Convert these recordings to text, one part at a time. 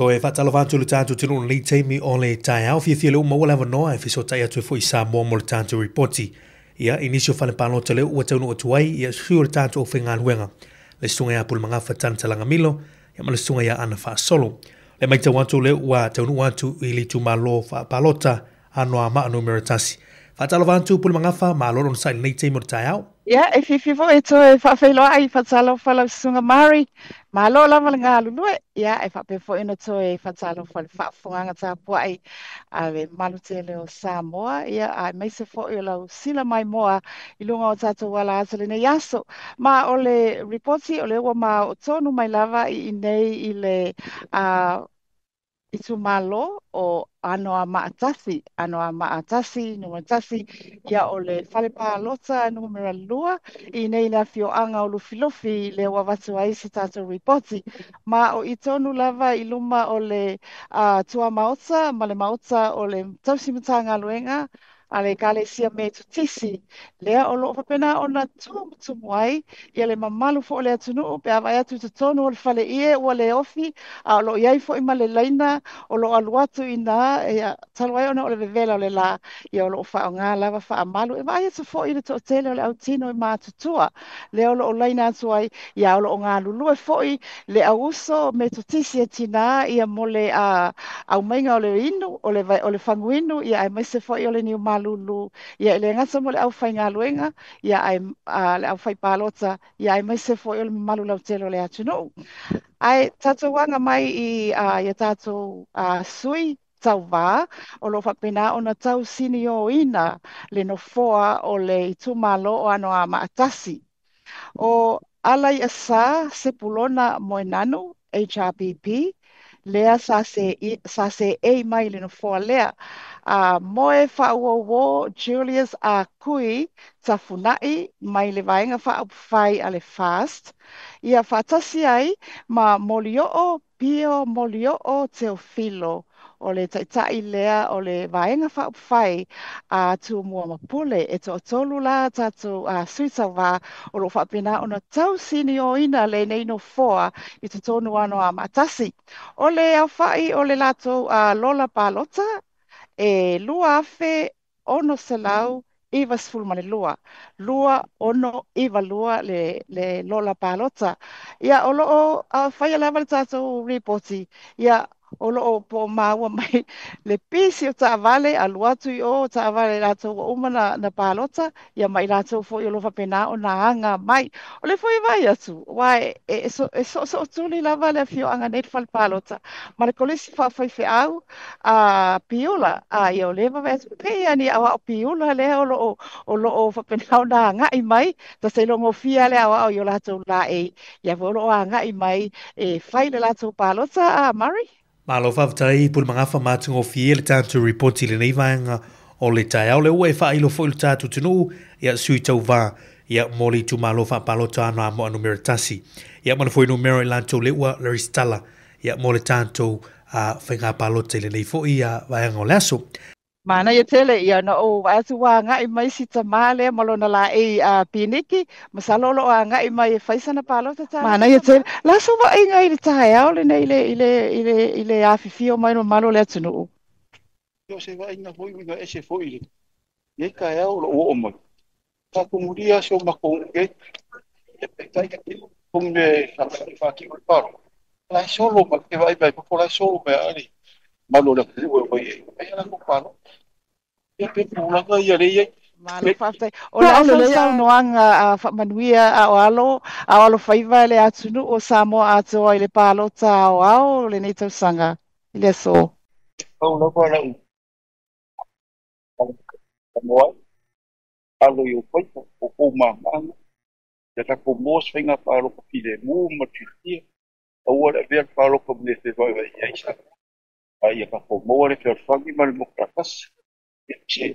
Ko e whaatalofantu le tātu tino ni teimi o le tai au fia le uma wala wanoa e fiso tai atu fo i Samoa mo le tātu reporti. Ia inisio whale pālo te leo ua taunu o tuai ia siu le tātu o whenga luenga. Le sunga ia pulu mangafa talanga milo ia ma le sunga ia ana wha solo. Le maita wantu leo ua taunu wantu i li tu malo wha palota anoa maa numero tasi. Whaatalofantu pulu mangafa maa lolo nsai ni teimi o le tai au. Ia, e fifo e to e whawhailoa ai whatalo whala sunga Mari. Malo lava le ngā lulue. Ia, e whapefo ina to e whatalo whale whafunganga tā pua ai. Awe malu te leo Samoa. Ia, a meise fo i lau sila mai moa i lunga o tātou wala atale nei aso. Ma o le reporti o le ua ma o tonu mai lava i nei i le i tu malo o anoa maatasi, numero tasi, ia o le whalepa lota numero lua, i nei la fio anga o lufilofi le wawatu ai si tātou ripoti. Ma o i tonu lava i luma o le tua maota, ma le maota o le tausimutanga luenga, a le kale sia me tutisi, lea o loo whapena o na tumu ai, ia le mamalu fo o le atunu, pe awai atu te tonu o le whale ie ua le ofi, a lo iai fo ima le laina, o lo aluatu i nā, ia taluai ona o le vevela o le la, ia o lo wha o ngā lava wha amalu, e vai atu fo i le to tele o le autino i mātutua, lea o lo o laina atu ai, ia o lo o ngā lulue fo i, le auso me tutisi e tina, ia mo le au mainga o le inu, o le whanguinu, ia ai maise fo i o le niu malulu, ia le ngasa mo le au whai ngā luenga, ia ai le au whai pālota, ia ai maise fo i o le malu lau telo le atunu. Ai tātou wanga mai i ia tātou sui tau wā, o lo whapena o na tau sini o ina le no foa o le itumalo o anoa maatasi. O alai asa se pulona moenanu, HRPP, lea sa se e mai le no foa lea. Moe whauowo Julius a kui tafunai mai le vaenga whai a le fast. Ia whatasi ai ma molio pio molio Teofilo o le taitai lea o le vaenga whai a tu mua mapule e to tolu la tatu suita wā o lo whapena o na tau sini o ina le neino foa i te tonu ano a matasi. O le au whai o le lato lola palota e lua afe ono se lau iwa sfulma le lua ono iwa lua le lola palota. Ia o loo whaia lewa le tātou reporti, ia o loo po maua mai le pisi o taavale a luatu i o taavale lātou wa umana na palota, ia mai lātou fo i olofa pena o na anga mai. O le foi vai atu, wai so tuli lava le fio anga net fal palota, ma le kolisi whawhai au piula, ia o lewa vetu pe ani awa o piula le o loo whapena o na ngai mai, ta se longo fia le awa o i o lātou la ia vo loo a ngai mai e whai le lātou palota Murray. Malo whawtai pulu mangafa mātungo fie le tātu reporti le nei vaenga o le tai au le ua e whailo fo le tātu tunu ia sui tau wā ia moli tu malo whapalota ano amo numero tasi. Ia mana foi numero i lanto le ua le ristala ia mo le tātu whainga palota le nei fo ia vaenga o le aso. Mana ia tele ia na o atu wa ngai mai si tamale malona la piniki masalolo a ngai mai faisana palota ta mana ia tele la so wa ngai le tai au le nei ile afifio mai no malo le atunu yo se va ina foi mi ese foi ye ka au lo o mo ta comunia so ma con ke tai ka com de fa ki pa la solo ma ke vai po la solo me ali malo le ko ye ai la ko pa ia pe pula ka ia le ia malo fafte o la le sa noanga manuia o alo faiva le atunu o Samoa ato ai le palota o le nei tau sanga le so o lo ko la Samoa alo yo pai o ma ya ta ko mos venga palo ko pide mu matritia o ora ver palo ko me se vai ia isa ai ka ko mo le fer fangi mal mo prakas che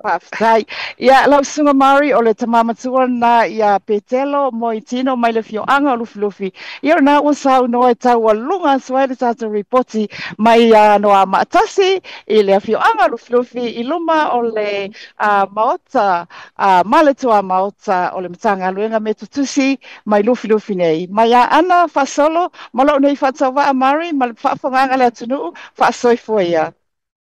Whawhai. Ia, lau sunga Māori o le tamamatua na ia petelo mo i tino mai le fioanga o lufi. Ia na ua sau noa e tau alunga suai le tātou ripoti mai noa maatasi i le fioanga lufi i luma o le maota, maletua maota o le matanga luenga me tutusi mai lufi nei. Mai ana whasolo, malo nei whatau wa Māori, ma le whaafonganga le atunu, whaasoi fua ia.